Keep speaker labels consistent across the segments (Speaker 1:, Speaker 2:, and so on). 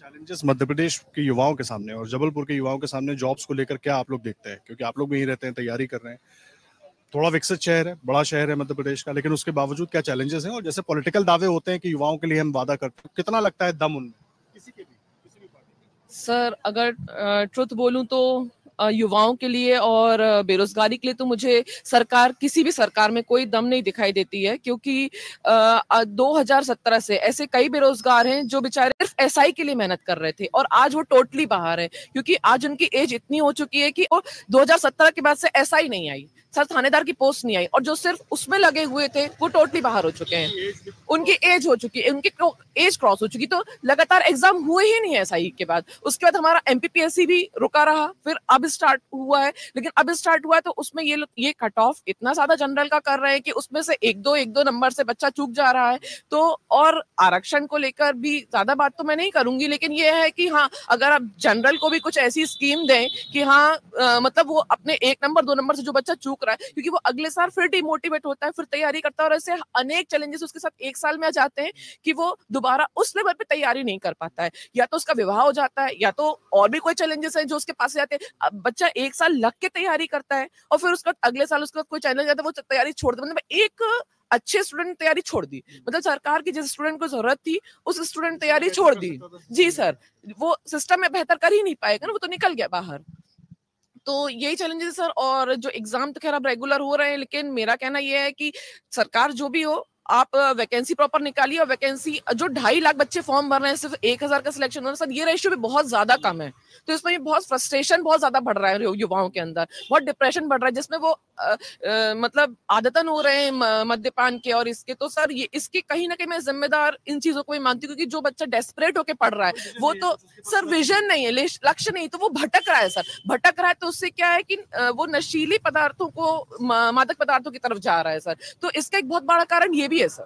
Speaker 1: Challenges Madhya Pradesh के युवाओं के सामने और जबलपुर के युवाओं के सामने जॉब्स को लेकर क्या आप लोग देखते हैं? क्योंकि आप लोग भी यहीं रहते हैं, तैयारी कर रहे हैं। थोड़ा विकसित शहर है, बड़ा शहर है मध्य प्रदेश का, लेकिन उसके बावजूद क्या चैलेंजेस हैं? और जैसे पॉलिटिकल दावे होते हैं कि युवाओं के लिए हम वादा करते हैं, कितना लगता है दम उनमें? किसी के भी, किसी भी पार्टी के।
Speaker 2: सर अगर ट्रुथ बोलूं तो युवाओं के लिए और बेरोजगारी के लिए तो मुझे सरकार, किसी भी सरकार में कोई दम नहीं दिखाई देती है, क्योंकि 2017 से ऐसे कई बेरोजगार हैं जो बेचारे सिर्फ एसआई के लिए मेहनत कर रहे थे और आज वो टोटली बाहर है, क्योंकि आज उनकी एज इतनी हो चुकी है कि 2017 के बाद से एसआई नहीं आई, सर थानेदार की पोस्ट नहीं आई, और जो सिर्फ उसमें लगे हुए थे वो टोटली बाहर हो चुके हैं। उनकी एज हो चुकी है, उनकी एज क्रॉस हो चुकी, तो लगातार एग्जाम हुए ही नहीं है एसआई के बाद। उसके बाद हमारा एमपीपीएससी भी रुका रहा, फिर अब स्टार्ट हुआ है, लेकिन अब स्टार्ट हुआ है तो उसमें ये कट ऑफ इतना ज्यादा जनरल का कर रहे हैं कि उसमें से एक दो नंबर से बच्चा चूक जा रहा है। तो और आरक्षण को लेकर भी ज्यादा बात तो मैं नहीं करूंगी, लेकिन ये है कि हाँ, अगर आप जनरल को भी कुछ ऐसी स्कीम दें कि हाँ मतलब वो अपने 1 नंबर 2 नंबर से जो बच्चा चूक रहा है, क्योंकि वो अगले साल फिर डिमोटिवेट होता है, फिर तैयारी करता है, और ऐसे अनेक चैलेंजेस उसके साथ एक साल में आ जाते हैं कि वो दोबारा उस लेवल पे तैयारी नहीं कर पाता है, या तो उसका विवाह हो जाता है, या तो और भी कोई चैलेंजेस हैं जो उसके पास जाते हैं। अब बच्चा 1 साल लग के तैयारी करता है और फिर उसके बाद अगले साल उसके बाद कोई चैलेंज आता है, वो तैयारी छोड़ दे। मतलब एक अच्छे स्टूडेंट ने तैयारी छोड़ दी, मतलब सरकार की जिस स्टूडेंट को जरूरत थी उस स्टूडेंट तैयारी छोड़ दी। जी सर, वो सिस्टम में बेहतर कर ही नहीं पाएगा ना, वो तो निकल गया बाहर। तो यही चैलेंजेस सर, और जो एग्जाम तो खैर अब रेगुलर हो रहे हैं, लेकिन मेरा कहना यह है कि सरकार जो भी हो, आप वैकेंसी प्रॉपर निकालिए, और वैकेंसी जो 2.5 लाख बच्चे फॉर्म भर रहे हैं, सिर्फ 1,000 का सिलेक्शन हो रहा है सर, ये रेशियो भी बहुत ज्यादा कम है। तो इसमें ये बहुत फ्रस्ट्रेशन बहुत ज्यादा बढ़ रहा है युवाओं के अंदर, बहुत डिप्रेशन बढ़ रहा है, जिसमें वो मतलब आदतन हो रहे हैं मद्यपान के और इसके। तो सर ये इसके कहीं ना कहीं मैं जिम्मेदार इन चीजों को भी मानती हूँ, क्योंकि जो बच्चा डेस्परेट होके पढ़ रहा है वो तो सर विजन नहीं है, लक्ष्य नहीं, तो वो भटक रहा है सर, भटक रहा है। तो उससे क्या है कि वो नशीली पदार्थों को, मादक पदार्थों की तरफ जा रहा है सर। तो इसका एक बहुत बड़ा कारण ये भी है सर।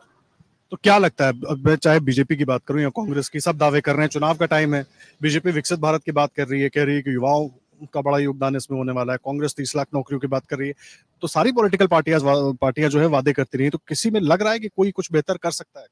Speaker 1: तो क्या लगता है, अब मैं चाहे बीजेपी की बात करूं या कांग्रेस की, सब दावे कर रहे हैं, चुनाव का टाइम है। बीजेपी विकसित भारत की बात कर रही है, कह रही है कि युवाओं का बड़ा योगदान इसमें होने वाला है। कांग्रेस 30 लाख नौकरियों की बात कर रही है। तो सारी पॉलिटिकल पार्टियां जो है वादे करती रही, तो किसी में लग रहा है कि कोई कुछ बेहतर कर सकता है?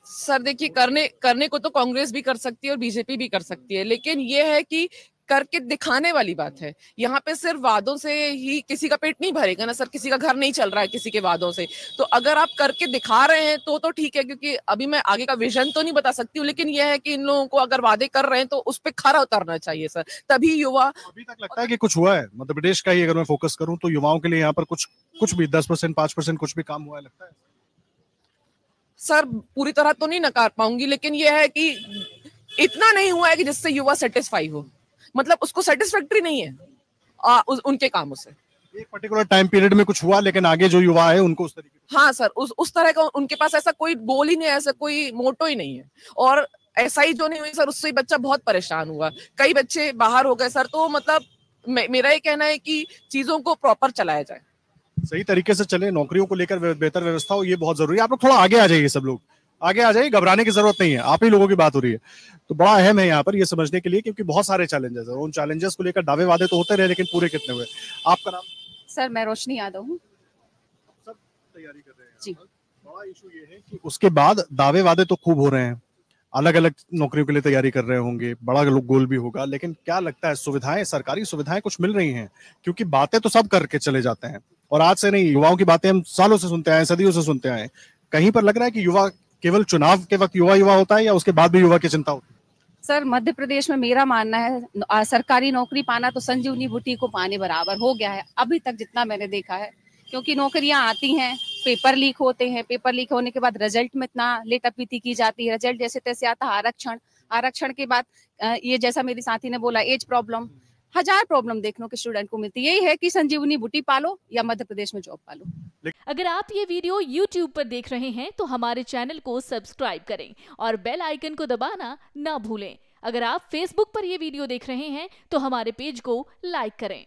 Speaker 2: सर देखिए, करने को तो कांग्रेस भी कर सकती है और बीजेपी भी कर सकती है, लेकिन ये है कि करके दिखाने वाली बात है। यहाँ पे सिर्फ वादों से ही किसी का पेट नहीं भरेगा ना सर, किसी का घर नहीं चल रहा है किसी के वादों से। तो अगर आप करके दिखा रहे हैं तो ठीक है, क्योंकि अभी मैं आगे का विजन तो नहीं बता सकती हूँ, लेकिन यह है कि इन लोगों को अगर वादे कर रहे हैं तो उस पर खरा उतरना चाहिए सर, तभी युवा।
Speaker 1: अभी तक लगता है कि कुछ हुआ है मध्य प्रदेश का ही अगर मैं फोकस करूं तो युवाओं के लिए यहाँ पर कुछ भी 10%, 5% कुछ भी काम हुआ है लगता है?
Speaker 2: सर पूरी तरह तो नहीं नकार पाऊंगी, लेकिन यह है कि इतना नहीं हुआ है कि जिससे युवा सेटिस्फाई हो, मतलब उसको सेटिस्फैक्ट्री नहीं है उनके कामों से।
Speaker 1: एक पर्टिकुलर टाइम पीरियड में कुछ हुआ, लेकिन आगे जो युवा है उनको उस तरीके।
Speaker 2: हाँ सर, उस तरह का उनके पास ऐसा कोई गोल ही नहीं है, ऐसा कोई मोटो ही नहीं है। और ऐसा ही जो नहीं हुई सर, उससे बच्चा बहुत परेशान हुआ, कई बच्चे बाहर हो गए सर। तो मतलब मेरा ये कहना है कि चीजों को प्रॉपर चलाया जाए,
Speaker 1: सही तरीके से चले, नौकरियों को लेकर बेहतर व्यवस्था हो, ये बहुत जरूरी है। आप लोग थोड़ा आगे आ जाइए, सब लोग आगे आ जाइए, घबराने की जरूरत नहीं है, आप ही लोगों की बात हो रही है। तो बड़ा अहम है यहाँ पर ये समझने के लिए, क्योंकि बहुत सारे चैलेंजेस है, उन चैलेंजेस को लेकर दावे वादे तो होते रहे, लेकिन पूरे कितने हुए? आपका नाम?
Speaker 3: सर मैं रोशनी यादव हूँ।
Speaker 1: सब तैयारी कर रहे हैं
Speaker 3: जी।
Speaker 1: बड़ा इशू ये है कि उसके बाद दावे वादे तो खूब हो रहे हैं, अलग अलग नौकरियों के लिए तैयारी कर रहे होंगे, बड़ा गोल भी होगा, लेकिन क्या लगता है सुविधाएं, सरकारी सुविधाएं कुछ मिल रही हैं? क्योंकि बातें तो सब करके चले जाते हैं, और आज से नहीं, युवाओं की बातें हम सालों से सुनते आए, सदियों से सुनते आए। कहीं पर लग रहा है कि युवा केवल चुनाव के वक्त युवा होता है, या उसके बाद भी युवा की चिंता होती है?
Speaker 3: सर मध्य प्रदेश में मेरा मानना है सरकारी नौकरी पाना तो संजीवनी बूटी को पाने बराबर हो गया है अभी तक जितना मैंने देखा है, क्योंकि नौकरियां आती हैं, पेपर लीक होते हैं, पेपर लीक होने के बाद रिजल्ट में इतना लेटापीटी की जाती है, रिजल्ट जैसे तैसे आता है, आरक्षण के बाद ये जैसा मेरी साथी ने बोला एज प्रॉब्लम, 1000 प्रॉब्लम देखने के स्टूडेंट को मिलती है। यही है कि संजीवनी बूटी पालो या मध्य प्रदेश में जॉब पालो।
Speaker 4: अगर आप ये वीडियो YouTube पर देख रहे हैं तो हमारे चैनल को सब्सक्राइब करें और बेल आइकन को दबाना ना भूलें। अगर आप Facebook पर ये वीडियो देख रहे हैं तो हमारे पेज को लाइक करें।